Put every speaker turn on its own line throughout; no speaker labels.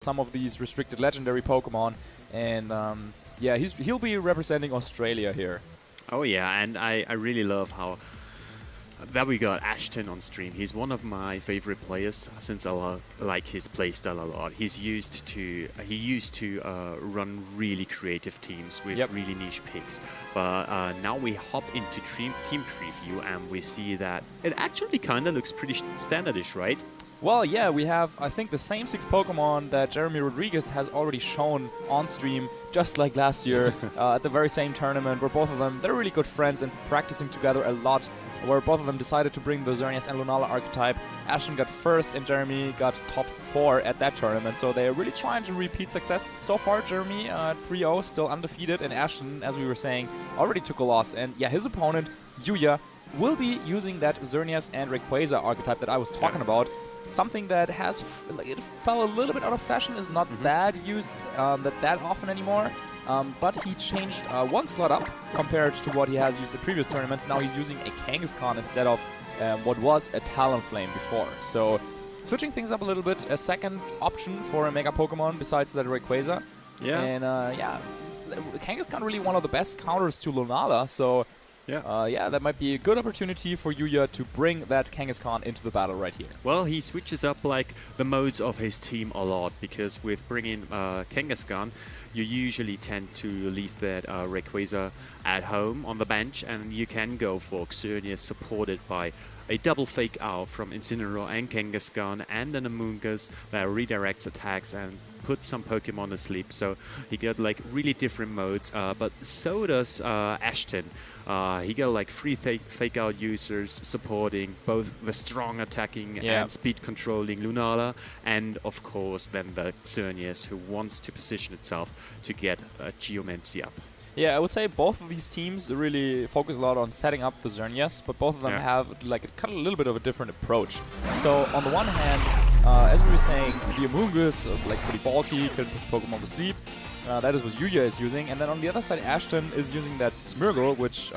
some of these restricted legendary Pokemon, and yeah, he'll be representing Australia here.
Oh yeah, and I really love how that we got Ashton on stream. He's one of my favorite players since I like his playstyle a lot. He used to run really creative teams with really niche picks, but now we hop into team preview and we see that it actually kind of looks pretty standardish, right?
Well, yeah, we have, I think, the same 6 Pokemon that Jeremy Rodriguez has already shown on stream, just like last year at the very same tournament, where both of them, they're really good friends and practicing together a lot, where both of them decided to bring the Xerneas and Lunala archetype. Ashton got first and Jeremy got top 4 at that tournament, so they're really trying to repeat success. So far, Jeremy 3-0, still undefeated, and Ashton, as we were saying, already took a loss. And yeah, his opponent, Yuya, will be using that Xerneas and Rayquaza archetype that I was talking about. Something that has, it fell a little bit out of fashion, is not that used that often anymore. But he changed one slot up compared to what he has used in previous tournaments. Now he's using a Kangaskhan instead of what was a Talonflame before. So switching things up a little bit, a second option for a Mega Pokemon besides that Rayquaza.
Yeah.
And yeah, Kangaskhan really one of the best counters to Lunala. So yeah, that might be a good opportunity for Yuya to bring that Kangaskhan into the battle right here.
Well, he switches up like the modes of his team a lot, because with bringing Kangaskhan, you usually tend to leave that Rayquaza at home on the bench, and you can go for Xerneas supported by a double Fake Out from Incineroar and Kangaskhan, and an Amoonguss that redirects attacks and put some Pokemon to sleep. So he got like really different modes, but so does Ashton. He got like 3 fake out users supporting both the strong attacking and speed controlling Lunala, and of course then the Xerneas, who wants to position itself to get Geomancy up.
Yeah, I would say both of these teams really focus a lot on setting up the Xerneas, but both of them have like kind of a little bit of a different approach. So on the one hand, as we were saying, the Amoonguss, like pretty bulky, can put Pokemon to sleep. That is what Yuya is using. And then on the other side, Ashton is using that Smeargle, which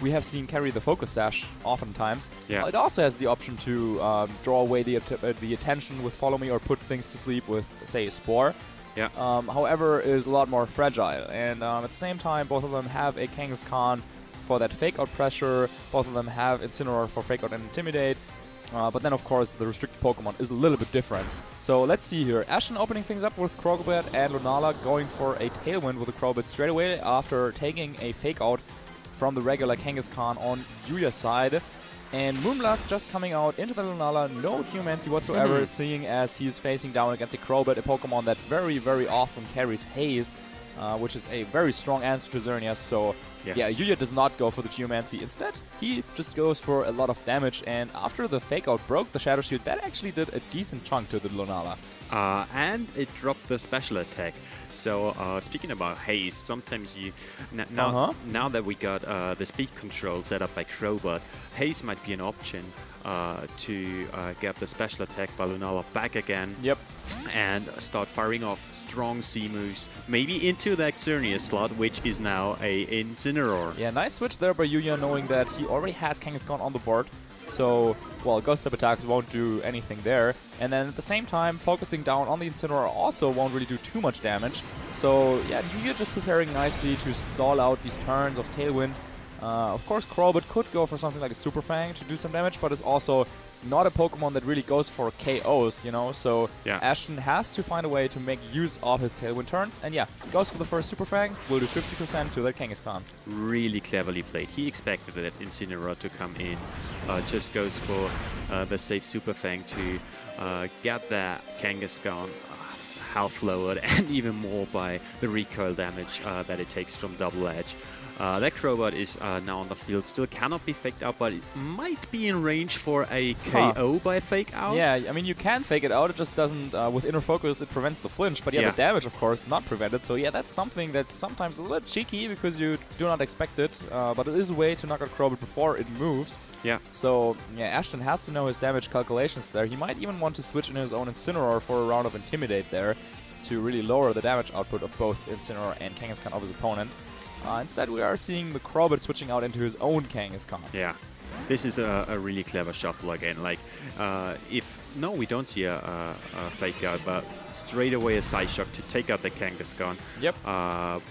we have seen carry the Focus Sash oftentimes.
Yeah.
It also has the option to draw away the attention with Follow Me, or put things to sleep with, say, Spore.
Yeah.
However, is a lot more fragile. And at the same time, both of them have a Kangaskhan for that Fake Out pressure. Both of them have Incineroar for Fake Out and Intimidate. But then, of course, the restricted Pokemon is a little bit different. So let's see here. Ashton opening things up with Crobat and Lunala, going for a Tailwind with the Crobat straight away after taking a Fake Out from the regular Kangaskhan on Yuya's side. And Moonblast just coming out into the Lunala, no Geomancy whatsoever, seeing as he's facing down against a Crobat, a Pokemon that very, very often carries Haze, which is a very strong answer to Xerneas. So yeah, Yuya does not go for the Geomancy. Instead, he just goes for a lot of damage, and after the Fake Out broke the Shadow Shield, that actually did a decent chunk to the Lunala.
And it dropped the special attack. So speaking about Haze, sometimes you now that we got the speed control set up by Crobat, Haze might be an option to get the special attack by Lunala back again.
Yep.
And start firing off strong C moves, maybe into the Xerneas slot, which is now a Incineroar.
Yeah, nice switch there by Yuya, knowing that he already has Kangaskhan on the board. So, well, Ghost Type attacks won't do anything there. And then at the same time, focusing down on the Incineroar also won't really do too much damage. So, yeah, Yuya just preparing nicely to stall out these turns of Tailwind. Of course, Crobat could go for something like a Super Fang to do some damage, but it's also not a Pokemon that really goes for KOs, you know? So Ashton has to find a way to make use of his Tailwind turns. And yeah, goes for the first Super Fang, will do 50% to that Kangaskhan.
Really cleverly played. He expected that Incineroar to come in. Just goes for the safe Super Fang to get that Kangaskhan half lowered, and even more by the recoil damage that it takes from Double Edge. That Crobat is now on the field, still cannot be faked out, but it might be in range for a KO by Fake Out.
Yeah, I mean, you can fake it out, it just doesn't, with Inner Focus, it prevents the flinch, but yeah, the damage, of course, is not prevented. So yeah, that's something that's sometimes a little cheeky, because you do not expect it, but it is a way to knock out Crobat before it moves.
Yeah.
So, yeah, Ashton has to know his damage calculations there. He might even want to switch in his own Incineroar for a round of Intimidate there, to really lower the damage output of both Incineroar and Kangaskhan of his opponent. Instead, we are seeing the Crobat switching out into his own Kangaskhan.
Yeah. This is a really clever shuffle again. Like, we don't see a fake out, but straight away a side shock to take out the Kangaskhan.
Yep.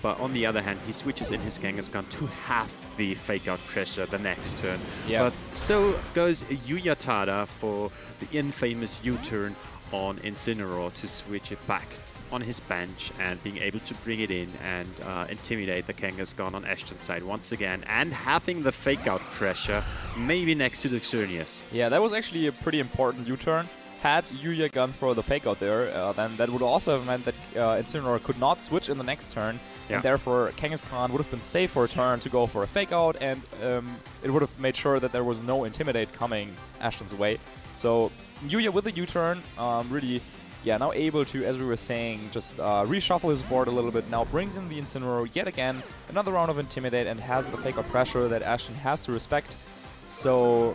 But on the other hand, he switches in his Kangaskhan to have the fake out pressure the next turn.
Yep.
But so goes Yuya Tada for the infamous U-turn on Incineroar to switch it back on his bench and being able to bring it in and intimidate the Kangaskhan on Ashton's side once again, and having the fake out pressure maybe next to the Xerneas.
Yeah, that was actually a pretty important U-turn. Had Yuya gone for the fake out there, then that would also have meant that Incineroar could not switch in the next turn, and therefore Kangaskhan would have been safe for a turn to go for a fake out, and it would have made sure that there was no Intimidate coming Ashton's way. So Yuya with the U-turn, really, now able to, as we were saying, just reshuffle his board a little bit. Now brings in the Incineroar yet again, another round of Intimidate, and has the fake out pressure that Ashton has to respect. So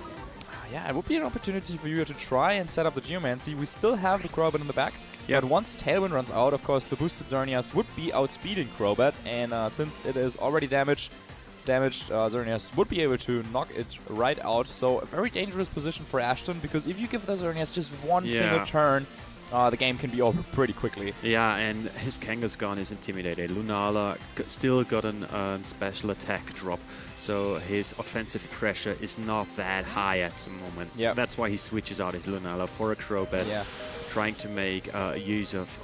yeah, it would be an opportunity for Yuya to try and set up the Geomancy. We still have the Crobat in the back, but once Tailwind runs out, of course, the boosted Xerneas would be outspeeding Crobat, and since it is already damaged Xerneas would be able to knock it right out. So a very dangerous position for Ashton, because if you give the Xerneas just one single turn, the game can be over pretty quickly.
Yeah, and his Kangaskhan is intimidated. Lunala still got a special attack drop, so his offensive pressure is not that high at the moment.
Yeah.
That's why he switches out his Lunala for a Crobat, trying to make use of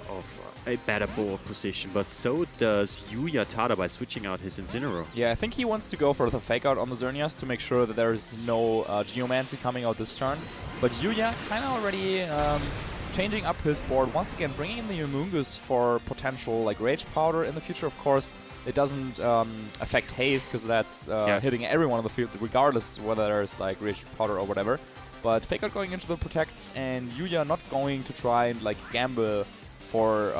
a better board position. But so does Yuya Tada by switching out his Incineroar.
Yeah, I think he wants to go for the fake out on the Xerneas to make sure that there's no Geomancy coming out this turn. But Yuya kind of already changing up his board once again, bringing in the Humongous for potential like Rage Powder in the future. Of course, it doesn't affect Haze because that's hitting everyone on the field, regardless whether there's like Rage Powder or whatever. But Fake Out going into the Protect, and Yuya not going to try and like gamble for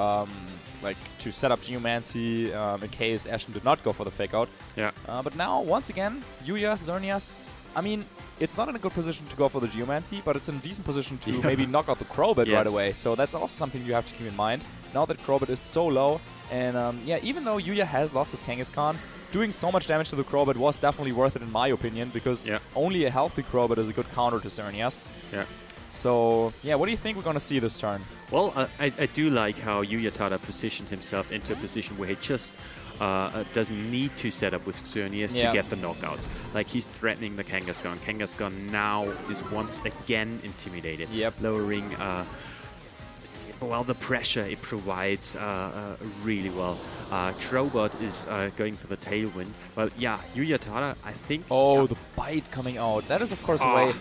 like to set up Geomancy in case Ashton did not go for the Fake Out.
Yeah.
But now once again, Yuya, Xerneas, I mean, it's not in a good position to go for the Geomancy, but it's in a decent position to maybe knock out the Crobat right away. So that's also something you have to keep in mind. Now that Crobat is so low, and even though Yuya has lost his Kangaskhan, doing so much damage to the Crobat was definitely worth it in my opinion, because only a healthy Crobat is a good counter to Xerneas.
Yeah.
So, yeah, what do you think we're going to see this turn?
Well, I do like how Yuya Tada positioned himself into a position where he just doesn't need to set up with Xerneas to get the knockouts. Like, he's threatening the Kangaskhan. Kangaskhan now is once again intimidated, lowering the pressure it provides really well. Crobat is going for the Tailwind. But yeah, Yuya Tada, I think...
Oh, the Bite coming out. That is, of course, a way...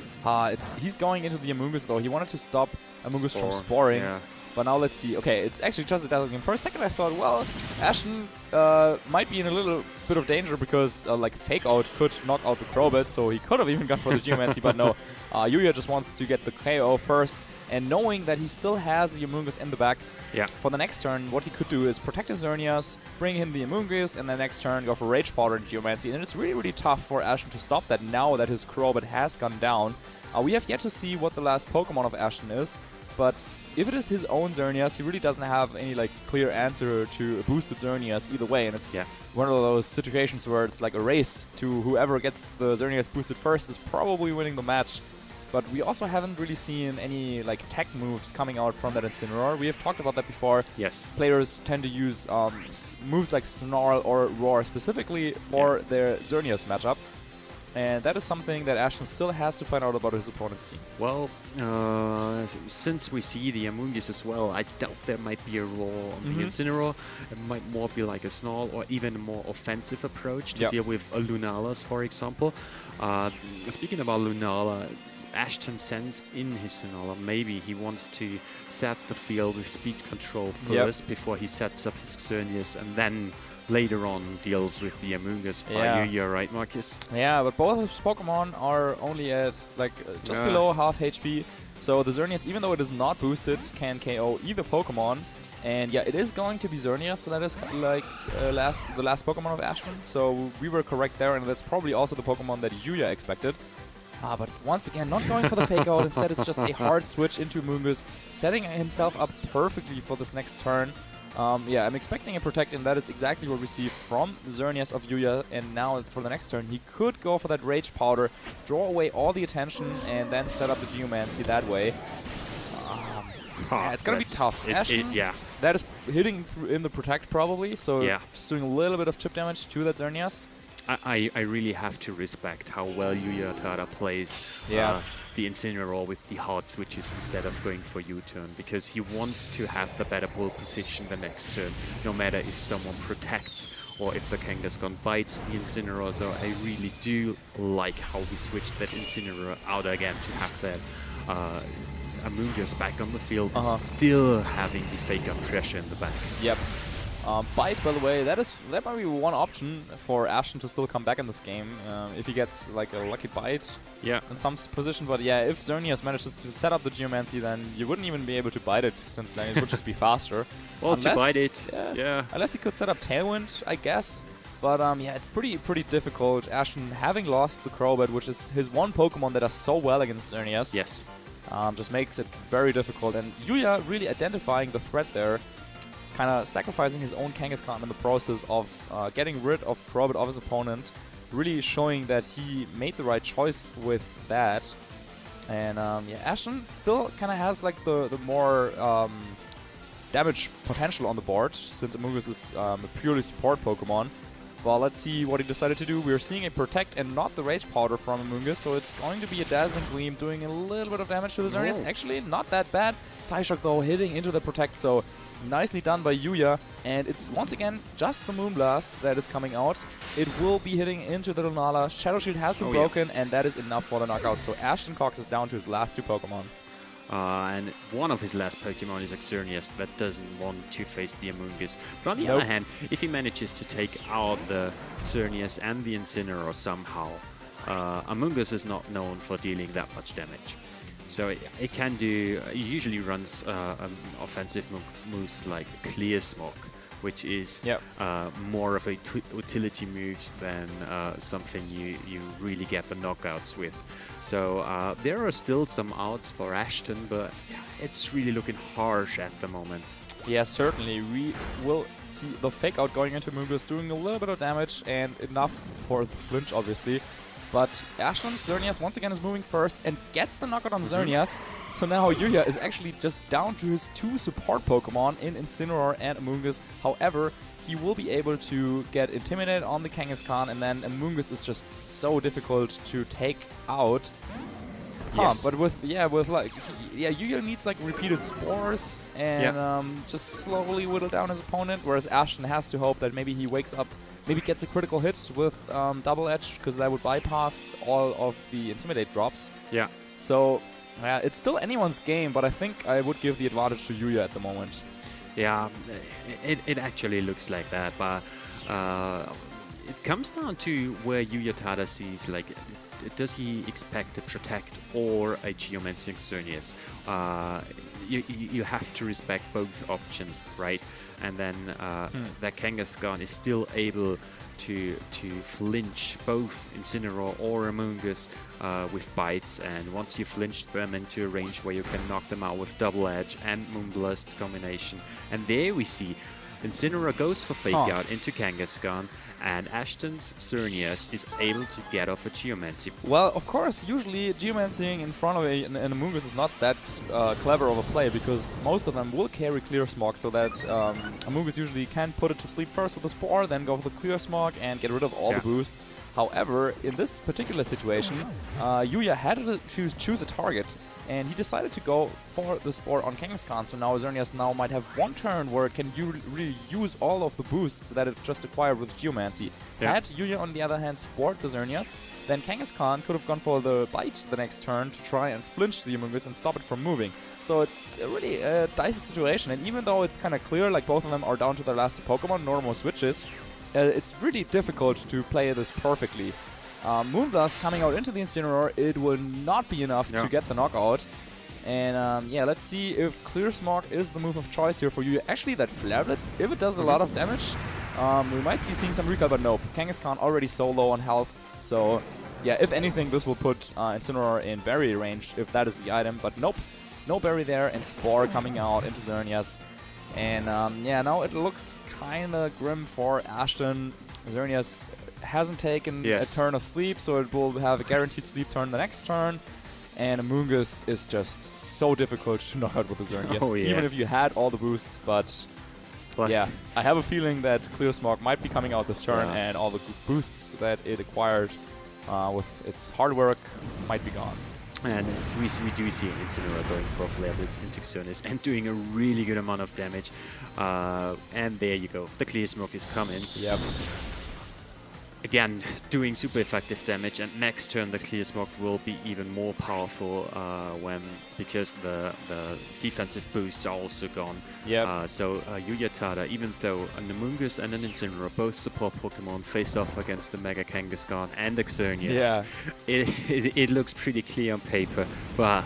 he's going into the Amoonguss, though. He wanted to stop Amoonguss from sporing. Yeah. But now let's see. Okay, it's actually just a Dazzle game. For a second I thought, well, Ashton might be in a little bit of danger because like Fake Out could knock out the Crobat, so he could have even gone for the Geomancy, but no. Yuya just wants to get the KO first, and knowing that he still has the Amoonguss in the back, for the next turn, what he could do is protect his Xerneas, bring in the Amoonguss, and the next turn go for Rage Powder and Geomancy. And it's really, really tough for Ashton to stop that now that his Crobat has gone down. We have yet to see what the last Pokemon of Ashton is, but if it is his own Xerneas, he really doesn't have any like clear answer to a boosted Xerneas either way, and it's one of those situations where it's like a race to whoever gets the Xerneas boosted first is probably winning the match. But we also haven't really seen any like tech moves coming out from that Incineroar. We have talked about that before.
Yes.
Players tend to use moves like Snarl or Roar specifically for their Xerneas matchup. And that is something that Ashton still has to find out about his opponent's team.
Well, since we see the Amoonguss as well, I doubt there might be a Roar on the Incineroar. It might more be like a Snarl or even a more offensive approach to deal with Lunalas, for example. Speaking about Lunala, Ashton sends in his Lunala. Maybe he wants to set the field with speed control first before he sets up his Xerneas, and then later on deals with the Amoonguss. You're right, Marcus? Yeah,
but both of his Pokemon are only at like just below half HP. So the Xerneas, even though it is not boosted, can KO either Pokemon. And yeah, it is going to be Xerneas, so that is like the last Pokemon of Ashton. So we were correct there, and that's probably also the Pokemon that Yuya expected. But once again, not going for the Fake Out. Instead, it's just a hard switch into Amoonguss, setting himself up perfectly for this next turn. Yeah, I'm expecting a Protect, and that is exactly what we see from Xerneas of Yuya. And now for the next turn, he could go for that Rage Powder, draw away all the attention, and then set up the Geomancy that way. Yeah, it's gonna be tough. Ashton,
yeah.
That is hitting in the Protect probably, so
Yeah.
just doing a little bit of chip damage to that Xerneas.
I really have to respect how well Yuya Tada plays the Incineroar with the hard switches instead of going for U-turn, because he wants to have the better pole position the next turn, no matter if someone protects or if the Kangaskhan bites the Incineroar. So I really do like how he switched that Incineroar out again to have that Amoonguss back on the field, still having the fake out pressure in the back.
Yep. Bite, by the way, that might be one option for Ashton to still come back in this game if he gets like a lucky bite in some position. But yeah, if Xerneas manages to set up the Geomancy, then you wouldn't even be able to bite it, since then it would just be faster.
Well, unless, to bite it,
unless he could set up Tailwind, I guess. But yeah, it's pretty difficult. Ashton having lost the Crobat, which is his one Pokemon that does so well against Xerneas.
Yes.
Just makes it very difficult. And Yuya really identifying the threat there, kind of sacrificing his own Kangaskhan in the process of getting rid of Crobat of his opponent, really showing that he made the right choice with that. And yeah, Ashton still kind of has like the more damage potential on the board, since Amoonguss is a purely support Pokemon. Well, let's see what he decided to do. We're seeing a Protect and not the Rage Powder from Amoonguss, so it's going to be a Dazzling Gleam, doing a little bit of damage to the Xerneas. Actually, not that bad. Psyshock, though, hitting into the Protect, so nicely done by Yuya. And it's, once again, just the Moonblast that is coming out. It will be hitting into the Lunala. Shadow Shield has been broken, and that is enough for the knockout. So Ashton Cox is down to his last two Pokemon.
And one of his last Pokemon is Xerneas that doesn't want to face the Amoonguss. But on the other hand, if he manages to take out the Xerneas and the Incineroar somehow, Amoonguss is not known for dealing that much damage. So it can do, it usually runs offensive moves like Clear Smoke, which is more of a utility move than something you really get the knockouts with. So there are still some outs for Ashton, but it's really looking harsh at the moment.
Yeah, certainly. We will see the fake out going into Amoonguss, doing a little bit of damage and enough for the flinch, obviously. But Ashton, Xerneas once again is moving first and gets the knockout on Xerneas. So now Yuya is actually just down to his two support Pokemon in Incineroar and Amoonguss. However, he will be able to get Intimidated on the Kangaskhan, and then Amoonguss is just so difficult to take out. But with Yuya needs like repeated spores and just slowly whittle down his opponent, whereas Ashton has to hope that maybe he wakes up, maybe gets a critical hit with Double Edge, because that would bypass all of the Intimidate drops. Yeah. So it's still anyone's game, but I think I would give the advantage to Yuya at the moment.
Yeah, it actually looks like that, but it comes down to where Yuya Tada sees, like, does he expect a Protect or a Geomancy Xerneas? You have to respect both options, right? And then that Kangaskhan is still able to flinch both Incineroar or Amoonguss with bites, and once you flinched them into a range where you can knock them out with Double Edge and Moonblast combination. And there we see Incineroar goes for Fake Out into Kangaskhan, and Ashton's Xerneas is able to get off a Geomancy.
Well, of course, usually Geomancying in front of an Amoonguss is not that clever of a play, because most of them will carry Clear Smog, so that Amoonguss usually can put it to sleep first with the Spore, then go for the Clear Smog and get rid of all the boosts. However, in this particular situation, Yuya had to choose a target, and he decided to go for the Spore on Kangaskhan, so now Xerneas now might have one turn where it can really use all of the boosts that it just acquired with Geomancy. Had Yuya, on the other hand, spored the Xerneas, then Kangaskhan could have gone for the Bite the next turn to try and flinch the Amoonguss and stop it from moving. So it's a really dicey situation, and even though it's kind of clear, like both of them are down to their last two Pokemon, no more switches, it's really difficult to play this perfectly. Moonblast coming out into the Incineroar, it will not be enough to get the knockout. And yeah, let's see if Clear Smog is the move of choice here for you. Actually, that Flare Blitz, if it does a lot of damage, we might be seeing some recall, but nope. Kangaskhan already so low on health, so yeah, if anything, this will put Incineroar in berry range, if that is the item, but nope. No berry there, and Spore coming out into Xerneas. And yeah, now it looks kind of grim for Ashton. Xerneas hasn't taken a turn of sleep, so it will have a guaranteed sleep turn the next turn. And Amoonguss is just so difficult to knock out with the Xerneas, even if you had all the boosts. But yeah, I have a feeling that Clear Smog might be coming out this turn, and all the boosts that it acquired with its hard work might be gone.
And we do see an Incineroar going for a Flare Blitz into Xerneas and doing a really good amount of damage. And there you go. The Clear Smoke is coming.
Yep.
Again, doing super effective damage, and next turn the Clear Smoke will be even more powerful because the defensive boosts are also gone.
Yep.
So Yuya Tada, even though an Amoonguss and an Incineroar, both support Pokemon, face off against the Mega Kangaskhan and the Xerneas. Yeah. It looks pretty clear on paper, but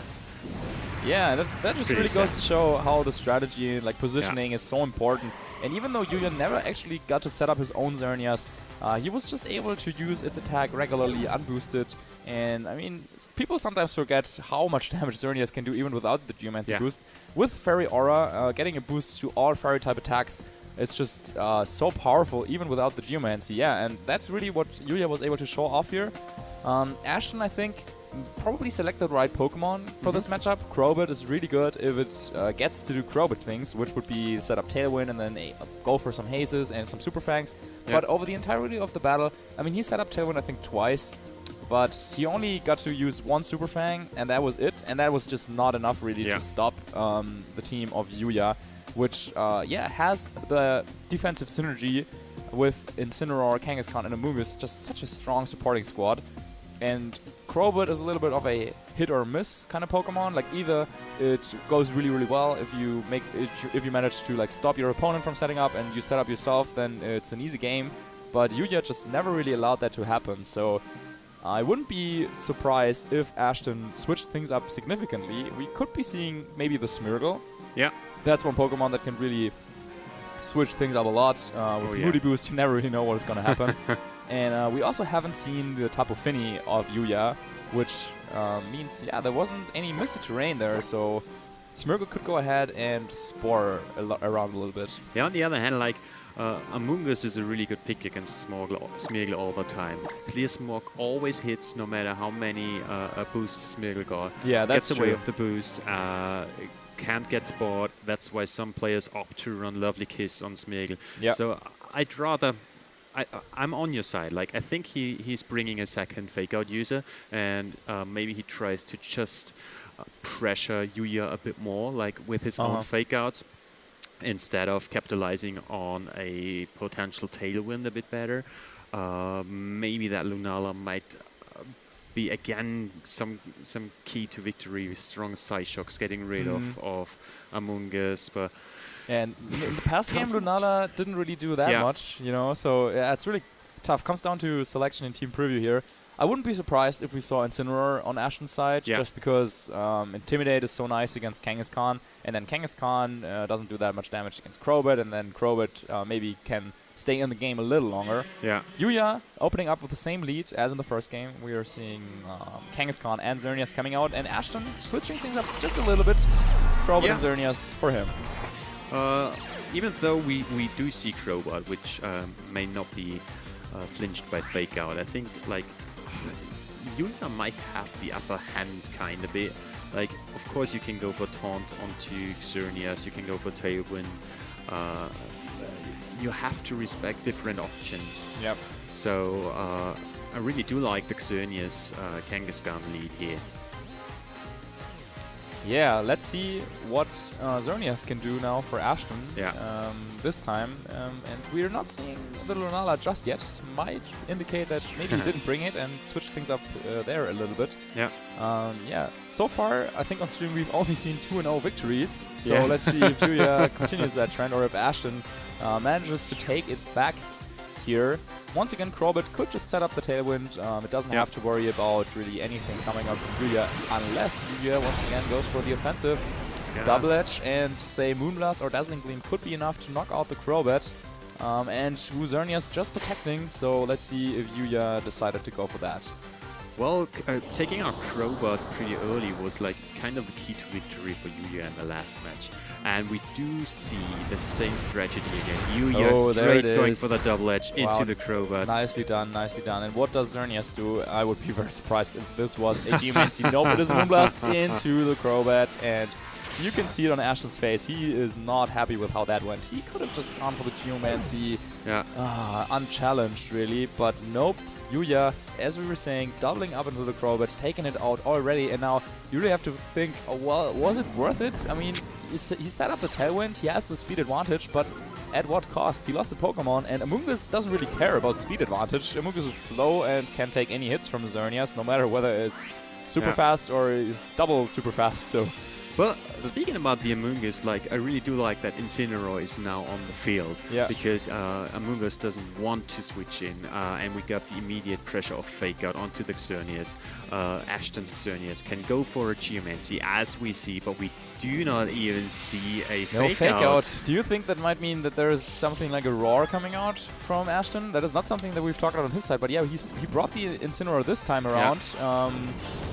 yeah, that just really goes to show how the strategy, like positioning, is so important. And even though Yuya never actually got to set up his own Xerneas, he was just able to use its attack regularly unboosted. And I mean, people sometimes forget how much damage Xerneas can do even without the Geomancy boost. With Fairy Aura, getting a boost to all Fairy type attacks is just so powerful even without the Geomancy. Yeah, and that's really what Yuya was able to show off here. Ashton, I think, probably selected the right Pokemon for this matchup. Crobat is really good if it gets to do Crobat things, which would be set up Tailwind and then go for some Hazes and some Super Fangs. But over the entirety of the battle, I mean, he set up Tailwind I think twice, but he only got to use one Super Fang, and that was it. And that was just not enough really to stop the team of Yuya, which has the defensive synergy with Incineroar, Kangaskhan, and Amoonguss. Just such a strong supporting squad. And Crobat is a little bit of a hit or miss kind of Pokemon. Like either it goes really, really well if you manage to like stop your opponent from setting up and you set up yourself, then it's an easy game. But Yuya just never really allowed that to happen. So I wouldn't be surprised if Ashton switched things up significantly. We could be seeing maybe the Smeargle. Yeah, that's one Pokemon that can really switch things up a lot. With Moody Boost, you never really know what is going to happen. And we also haven't seen the Tapu Fini of Yuya, which means, there wasn't any Misty Terrain there, so Smeargle could go ahead and Spore around a little bit.
Yeah, on the other hand, like, Amoonguss is a really good pick against Smeargle all the time. Clear Smog always hits no matter how many boosts Smeargle got.
Yeah, that's
true. Gets away with the boost. Can't get Spored. That's why some players opt to run Lovely Kiss on Smeargle. Yep. So I'd rather... I'm on your side. Like, I think he's bringing a second Fake-Out user, and maybe he tries to just pressure Yuya a bit more, like with his own Fake-Outs, instead of capitalizing on a potential Tailwind a bit better. Maybe that Lunala might be again some key to victory with strong Psyshocks, getting rid of Amoonguss, but.
And in the past game, Lunala didn't really do that much, you know, so it's really tough. Comes down to selection and team preview here. I wouldn't be surprised if we saw Incineroar on Ashton's side, just because Intimidate is so nice against Kangaskhan, and then Kangaskhan doesn't do that much damage against Crobat, and then Crobat maybe can stay in the game a little longer. Yeah. Yuya opening up with the same lead as in the first game. We are seeing Kangaskhan and Xerneas coming out, and Ashton switching things up just a little bit. Crobat and Xerneas for him.
Even though we do see Crobat, which may not be flinched by Fake Out, I think like Yuya might have the upper hand kind of bit. Like, of course you can go for Taunt onto Xerneas, you can go for Tailwind. You have to respect different options. Yep. So I really do like the Xerneas Kangaskhan lead here.
Yeah, let's see what Xerneas can do now for Ashton this time. And we're not seeing the Lunala just yet. Might indicate that maybe he didn't bring it and switch things up there a little bit. Yeah. So far, I think on stream we've only seen 2-0 victories. So let's see if Yuya continues that trend or if Ashton manages to take it back here. Once again, Crobat could just set up the Tailwind. It doesn't have to worry about really anything coming up from Yuya, unless Yuya once again goes for the offensive. Double Edge and say Moonblast or Dazzling Gleam could be enough to knock out the Crobat. And Xerneas just protecting, so let's see if Yuya decided to go for that.
Well, taking out Crowbot pretty early was like kind of the key to victory for Yuya in the last match. And we do see the same strategy again. Yuya straight going for the double edge into the Crowbot.
Nicely done, nicely done. And what does Xerneas do? I would be very surprised if this was a Geomancy. Nope, it is a Moonblast into the Crowbot. And you can see it on Ashton's face. He is not happy with how that went. He could have just gone for the Geomancy unchallenged, really. But nope. Yuya, as we were saying, doubling up into the Crowbot, taking it out already, and now you really have to think, oh, well, was it worth it? I mean, he set up the Tailwind, he has the speed advantage, but at what cost? He lost the Pokemon, and Amoonguss doesn't really care about speed advantage. Amoonguss is slow and can take any hits from Xerneas, no matter whether it's super fast or double super fast, so...
Well, speaking about the Amoonguss, like, I really do like that Incineroar is now on the field.
Yeah.
Because Amoonguss doesn't want to switch in, and we got the immediate pressure of Fake Out onto the Xerneas. Ashton's Xerneas can go for a Geomancy, as we see, but we do not even see a Fake Out.
Do you think that might mean that there is something like a Roar coming out from Ashton? That is not something that we've talked about on his side, but yeah, he brought the Incineroar this time around. Yeah.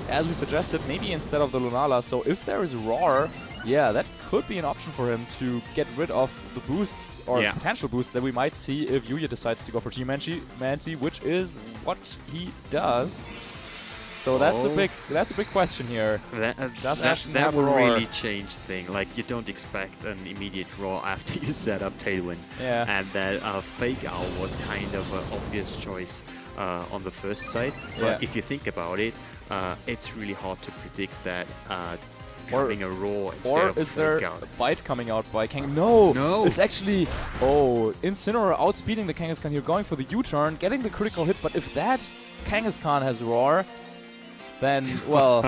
As we suggested, maybe instead of the Lunala. So if there is a Roar, yeah, that could be an option for him to get rid of the boosts or potential boosts that we might see if Yuya decides to go for Geomancy, which is what he does. So that's a big question here. Does Ashton have a Roar?
Really change thing. Like, you don't expect an immediate Roar after you set up Tailwind.
Yeah.
And that Fake Out was kind of an obvious choice on the first side. But if you think about it, it's really hard to predict that having a Roar instead of a Fake Out. Or
is there a Bite coming out by Kang? No! It's actually... Oh, Incineroar outspeeding the Kangaskhan here, going for the U-turn, getting the critical hit, but if that Kangaskhan has Roar, then, well,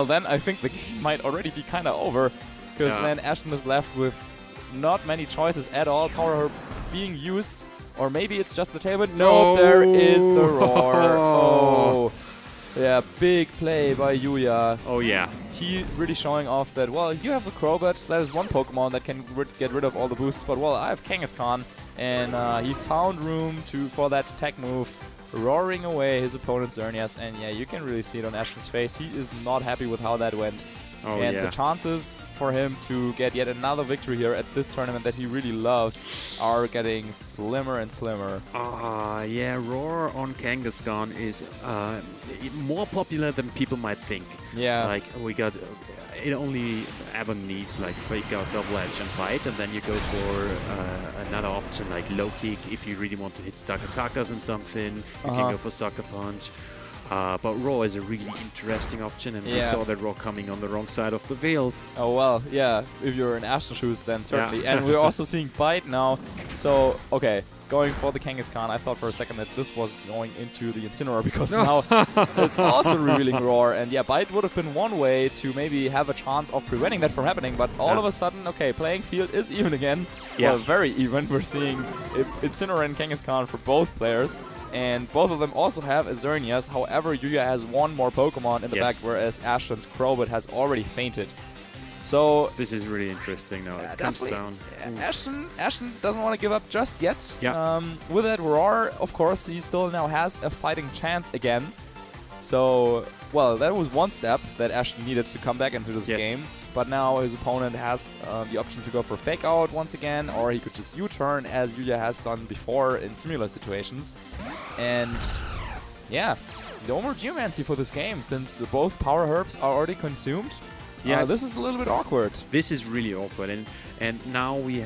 then I think the game might already be kind of over, because then Ashton is left with not many choices at all. Power Herb being used, or maybe it's just the Tailwind. No, there is the Roar. Oh, yeah, big play by Yuya.
Oh yeah.
He really showing off that, well, you have the Crowbot, that is one Pokemon that can get rid of all the boosts, but well, I have Kangaskhan, and he found room for that attack move, roaring away his opponent's Xerneas, and yeah, you can really see it on Ashton's face. He is not happy with how that went.
Oh,
and the chances for him to get yet another victory here at this tournament that he really loves are getting slimmer and slimmer.
Yeah, Roar on Kangaskhan is more popular than people might think.
Yeah.
Like, we got... it only ever needs like Fake Out, Double Edge and Bite, and then you go for another option like Low Kick if you really want to hit Stuck Attackers and something. You can go for Sucker Punch. But Raw is a really interesting option, and we saw that Raw coming on the wrong side of the field.
Oh well, yeah, if you're in Ashton shoes then certainly. And we're also seeing Bite now. So, okay, going for the Kangaskhan, I thought for a second that this was going into the Incineroar, because now it's also revealing Roar. And yeah, Bite would have been one way to maybe have a chance of preventing that from happening, but all of a sudden, okay, playing field is even again. Well, very even. We're seeing Incineroar and Kangaskhan for both players, and both of them also have a Xerneas. However, Yuya has one more Pokemon in the back, whereas Ashton's Crowbot has already fainted. So
this is really interesting now. It comes down.
Ashton doesn't want to give up just yet. With that Roar, of course, he still now has a fighting chance again. So, well, that was one step that Ashton needed to come back into this game. But now his opponent has the option to go for Fake Out once again, or he could just U-turn, as Yuya has done before in similar situations. And yeah, no more Geomancy for this game, since both Power Herbs are already consumed. Yeah, this is a little bit awkward.
This is really awkward, and now we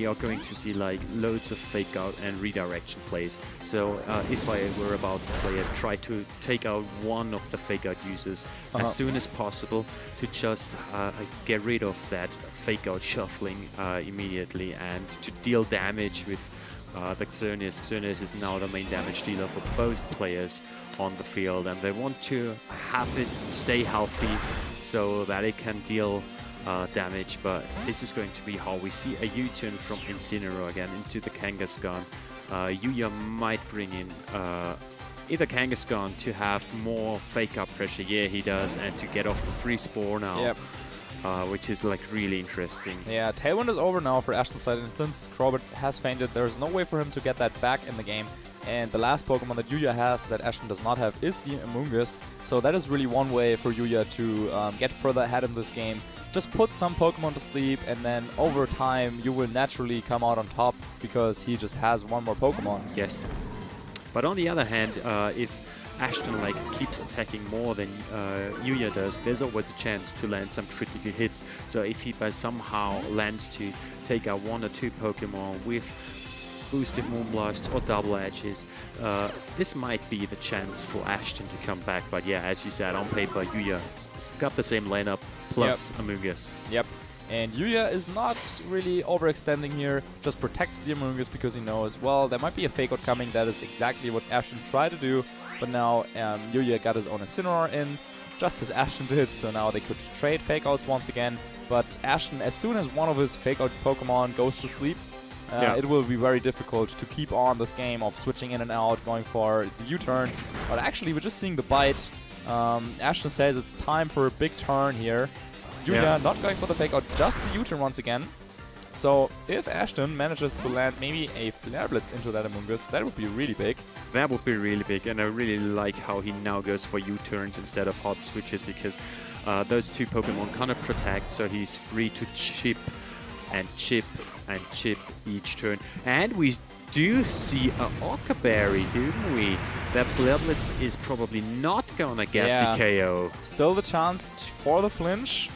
are going to see like loads of Fake Out and redirection plays. So if I were about to play it, try to take out one of the Fake Out users as soon as possible to just get rid of that Fake Out shuffling immediately, and to deal damage with the Xerneas. Xerneas is now the main damage dealer for both players on the field, and they want to have it stay healthy so that it can deal damage. But this is going to be how we see a U-turn from Incineroar again into the Kangaskhan. Yuya might bring in either Kangaskhan to have more Fake Out pressure. Yeah, he does, and to get off the free Spore now. Which is like really interesting. Yeah,
Tailwind is over now for Ashton's side, and since Crowbot has fainted, there's no way for him to get that back in the game. And the last Pokemon that Yuya has that Ashton does not have is the Amoonguss. So that is really one way for Yuya to get further ahead in this game. Just put some Pokemon to sleep, and then over time you will naturally come out on top because he just has one more Pokemon.
Yes. But on the other hand, if Ashton keeps attacking more than Yuya does, there's always a chance to land some critical hits. So if he by somehow lands to take out 1 or 2 Pokemon with boosted Moonblast or double edges, this might be the chance for Ashton to come back. But yeah, as you said, on paper, Yuya's got the same lineup plus Amoonguss.
Yep. And Yuya is not really overextending here, just protects the Amoonguss because he knows, well, there might be a Fake Out coming. That is exactly what Ashton tried to do. But now Yuya got his own Incineroar in, just as Ashton did, so now they could trade Fake Outs once again. But Ashton, as soon as one of his Fake Out Pokemon goes to sleep, it will be very difficult to keep on this game of switching in and out, going for the U-turn. But actually, we're just seeing the bite. Ashton says it's time for a big turn here. Yuya not going for the Fake Out, just the U-turn once again. So if Ashton manages to land maybe a Flare Blitz into that Amoonguss, that would be really big.
That would be really big, and I really like how he now goes for U-turns instead of hot switches, because those 2 Pokemon kind of protect, so he's free to chip and chip and chip each turn. And we do see a Orca Berry, don't we? That Flare Blitz is probably not gonna get the KO.
Still the chance for the flinch.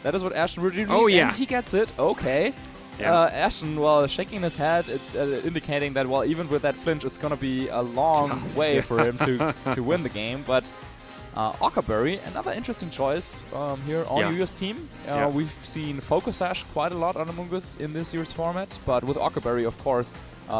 That is what Ashton really needs.
Oh, yeah.
And he gets it. Okay.
Yeah.
Ashton, well, shaking his head, indicating that, well, even with that flinch, it's going to be a long way for him to win the game. But Orca Berry, another interesting choice here on Yuya's team. We've seen Focus Sash quite a lot on Amoonguss in this year's format. But with Orca Berry, of course,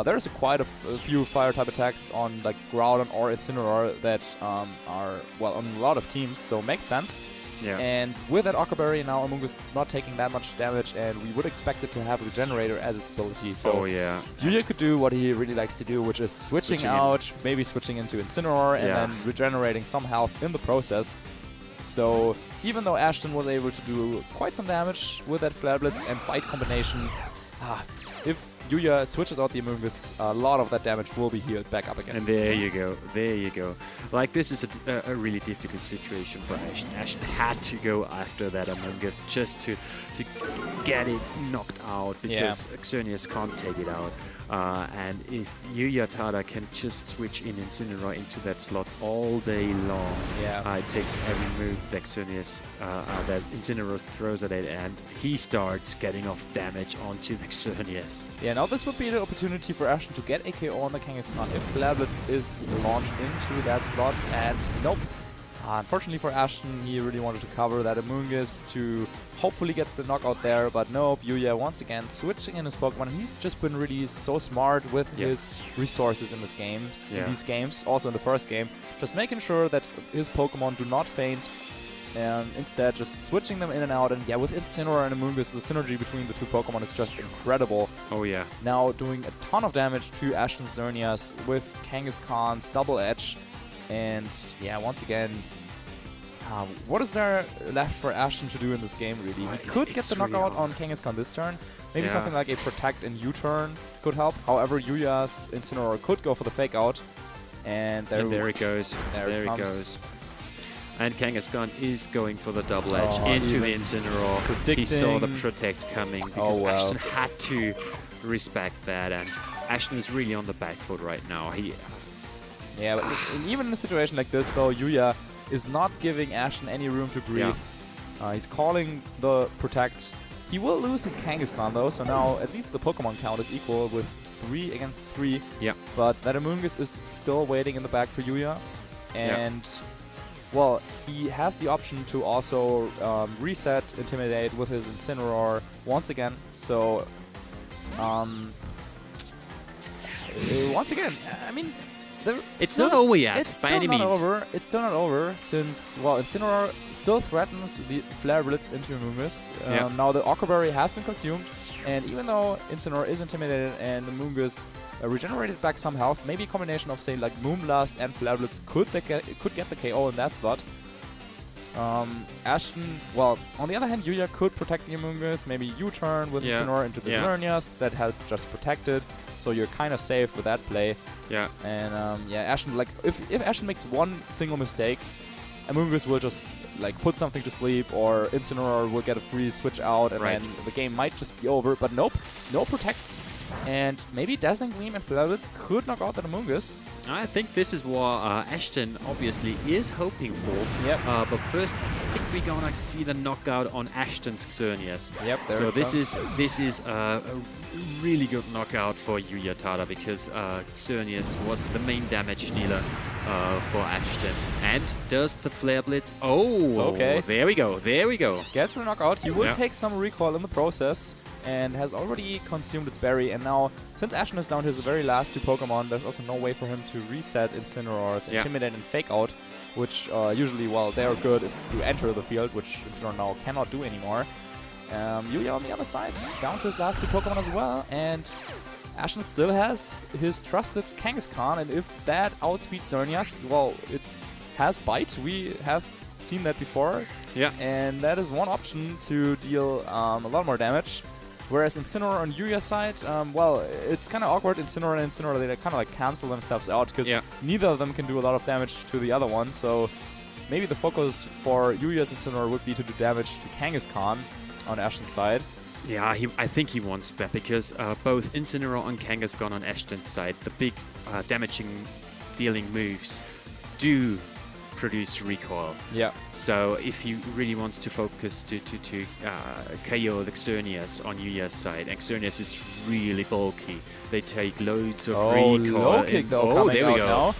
there's quite a few Fire-type attacks on Groudon or Incineroar that are, well, on a lot of teams, so makes sense.
Yeah.
And with that Orca Berry, now Amoonguss not taking that much damage, and we would expect it to have Regenerator as its ability. So Yuya could do what he really likes to do, which is switching out, maybe switching into Incineroar, and then regenerating some health in the process. So even though Ashton was able to do quite some damage with that Flare Blitz and Bite combination, if Yuya switches out the Amoonguss, a lot of that damage will be healed back up again.
And there you go, there you go. This is a really difficult situation for Ashton. Ashton had to go after that Amoonguss just to get it knocked out, because Xerneas can't take it out. And if Yuya Tada can just switch in Incineroar into that slot all day long, it takes every move that Xerneas, that Incineroar throws at it, and he starts getting off damage onto the Xerneas.
Yeah, now this would be the opportunity for Ashton to get a KO on the Kangaskhan if Flare Blitz is launched into that slot, and nope. Unfortunately for Ashton, he really wanted to cover that Amoonguss to hopefully get the knockout there, but nope, Yuya once again switching in his Pokemon. He's just been really so smart with his resources in this game, in these games, also in the first game, just making sure that his Pokemon do not faint, and instead just switching them in and out. And yeah, with Incineroar and Amoonguss, the synergy between the 2 Pokemon is just incredible.
Oh yeah.
Now doing a ton of damage to Ashton's Xerneas with Kangaskhan's Double Edge. And yeah, once again, what is there left for Ashton to do in this game, really? He could get the knockout on Kangaskhan this turn. Maybe something like a Protect and U-turn could help. However, Yuya's Incineroar could go for the Fake Out. And there
it goes. There it goes. And Kangaskhan is going for the Double Edge into the Incineroar. He saw the Protect coming because Ashton had to respect that. And Ashton is really on the back foot right now.
Yeah, but even in a situation like this, though, Yuya is not giving Ashton any room to breathe. He's calling the Protect. He will lose his Kangaskhan, though, so now at least the Pokemon count is equal with 3 against 3.
Yeah.
But that Amoonguss is still waiting in the back for Yuya. And, well, he has the option to also reset Intimidate with his Incineroar once again. So, once again, I mean,
it's not over yet, by any means.
It's still not over, since, well, Incineroar still threatens the Flare Blitz into Amoonguss. Now the Orca Berry has been consumed, and even though Incineroar is intimidated and Amoonguss regenerated back some health, maybe a combination of, say, like Moonblast and Flare Blitz could get the KO in that slot. Ashton, well, on the other hand, Yuya could protect the Amoonguss, maybe U-turn with Incineroar into the Xerneas that helped just protect it. so you're kind of safe with that play.
Yeah.
And yeah, Ashton, like, if Ashton makes one single mistake, Amoonguss will just like put something to sleep, or Incineroar will get a free switch out, and then the game might just be over. But nope, no protects, and maybe Dazzling Gleam and Flare could knock out that Amoonguss.
I think this is what Ashton obviously is hoping for.
Yep.
But first, I think we're gonna see the knockout on Ashton's Xerneas.
Yep. There
So
it
this
comes.
is a really good knockout for Yuya Tada, because Xerneas was the main damage dealer for Ashton. And does the Flare Blitz? Oh,
okay.
There we go. There we go.
Gets the knockout. He will take some recoil in the process, and has already consumed its berry. And now, since Ashton is down to his very last 2 Pokemon, there's also no way for him to reset Incineroar's Intimidate and Fake Out, which usually, well, they're good if you enter the field, which Incineroar now cannot do anymore. Yuya on the other side, down to his last 2 Pokemon as well, and Ashton still has his trusted Kangaskhan, and if that outspeeds Xerneas, well, it has Bite. We have seen that before.
Yeah.
And that is one option to deal a lot more damage. Whereas Incineroar on Yuya's side, well, it's kind of awkward. Incineroar and Incineroar, they kind of like cancel themselves out, because neither of them can do a lot of damage to the other one. So maybe the focus for Yuya's Incineroar would be to do damage to Kangaskhan on Ashton's side.
Yeah, I think he wants that, because both Incineroar and Kangaskhan on Ashton's side, the big dealing moves, do produce recoil.
Yeah.
So if he really wants to focus to KO the Xerneas on Yuya's side, and Xerneas is really bulky, they take loads of recoil.
Low kick though coming
there we
out
go.
now.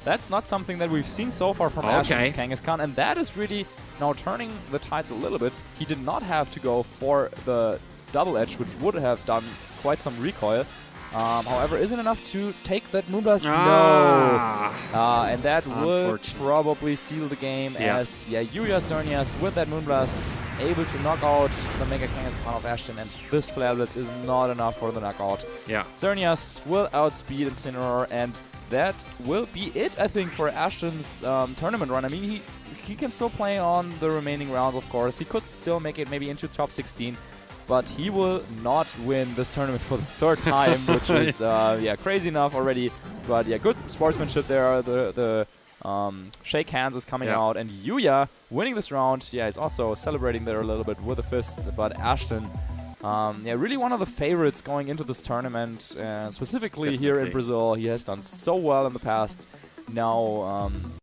That's not something that we've seen so far from Ashton's Kangaskhan, and that is really now turning the tides a little bit. He did not have to go for the double edge, which would have done quite some recoil. However, isn't enough to take that Moonblast? No! And that would probably seal the game, as Yuya Xerneas with that Moonblast able to knock out the Mega Kangaskhan of Ashton, and this Flare Blitz is not enough for the knockout.
Yeah.
Xerneas will outspeed Incineroar, and that will be it, I think, for Ashton's tournament run. I mean, he can still play on the remaining rounds, of course. He could still make it maybe into top 16. But he will not win this tournament for the 3rd time, which is crazy enough already. But yeah, good sportsmanship there. The shake hands is coming out, and Yuya winning this round. Yeah, he's also celebrating there a little bit with the fists. But Ashton, really one of the favorites going into this tournament, specifically here in Brazil. He has done so well in the past. Now